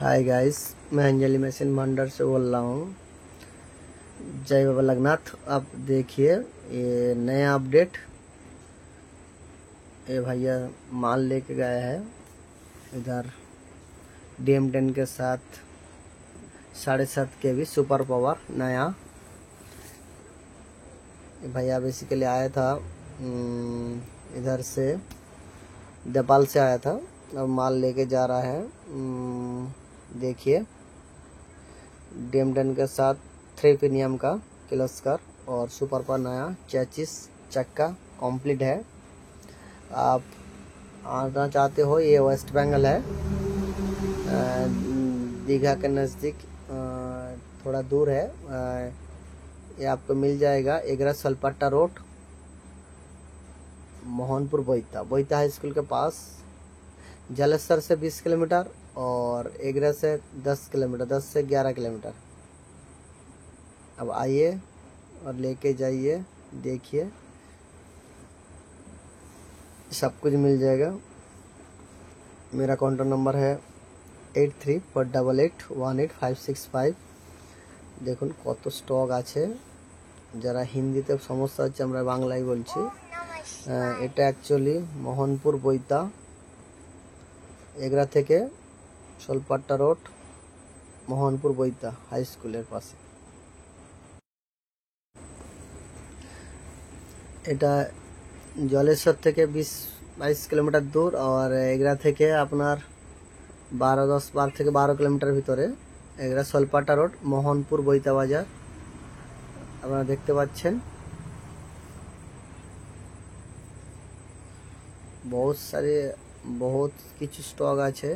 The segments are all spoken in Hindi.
हाय गाइस, मैं अंजलि मशीन भंडार से बोल रहा हूँ। जय बाबा लगनाथ। आप देखिए ये नया अपडेट। ये भैया माल लेके गए हैं इधर DM10 के साथ 7.5 kV सुपर पावर नया। ये भैया बेसिकली आया था इधर से नेपाल से आया था, अब माल लेके जा रहा है। देखिए DM10 के साथ 3 प्रीमियम का किलोस्कर और सुपर पर नया चेचिस चक्का कंप्लीट है। आप आना चाहते हो, ये वेस्ट बंगाल है, दीघा के नज़दीक थोड़ा दूर है। ये आपको मिल जाएगा एगरा सलपट्टा रोड, मोहनपुर बोईता हाई स्कूल के पास। जलेसर से 20 किलोमीटर और एगरा से 10 किलोमीटर, 10 से 11 किलोमीटर। अब आइए और लेके जाइए, देखिए सब कुछ मिल जाएगा। मेरा कॉन्टैक्ट नंबर है 8348818565। দেখুন কত স্টক আছে। যারা হিন্দিতে সমস্যা হচ্ছে আমরা বাংলায় বলছি। এটা অ্যাকচুয়ালি মোহনপুর বইতা, এগরা থেকে শোলপাট্টা রোড, মোহনপুর বইতা হাই স্কুলের পাশে। এটা জলেশ্বর থেকে 20-22 কিলোমিটার দূর और এগরা থেকে আপনার 12 থেকে 12 কিলোমিটার ভিতরে। এগরা শোলপাট্টা রোড, মোহনপুর বইতা বাজার আপনারা দেখতে পাচ্ছেন। बहुत কিছু স্টক আছে।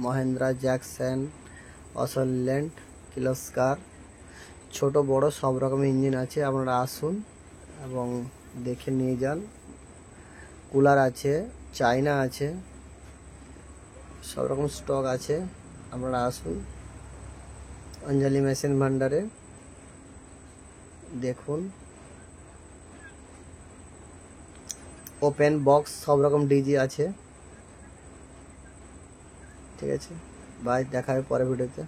মহেন্দ্রা, জ্যাকসন, অসল্যান্ড, কিলোস্কার, ছোট বড় সব রকমের ইঞ্জিন আছে। আপনারা আসুন এবং দেখে নিয়ে যান। কুলার আছে, চায়না আছে, সব রকম স্টক আছে। আপনারা আসুন अंजलि मेशिन भांडारे, देखुन ओपेन बक्स सब रकम डिजी आछे। ठीक है, बाय, देखा है परे भिडियोते।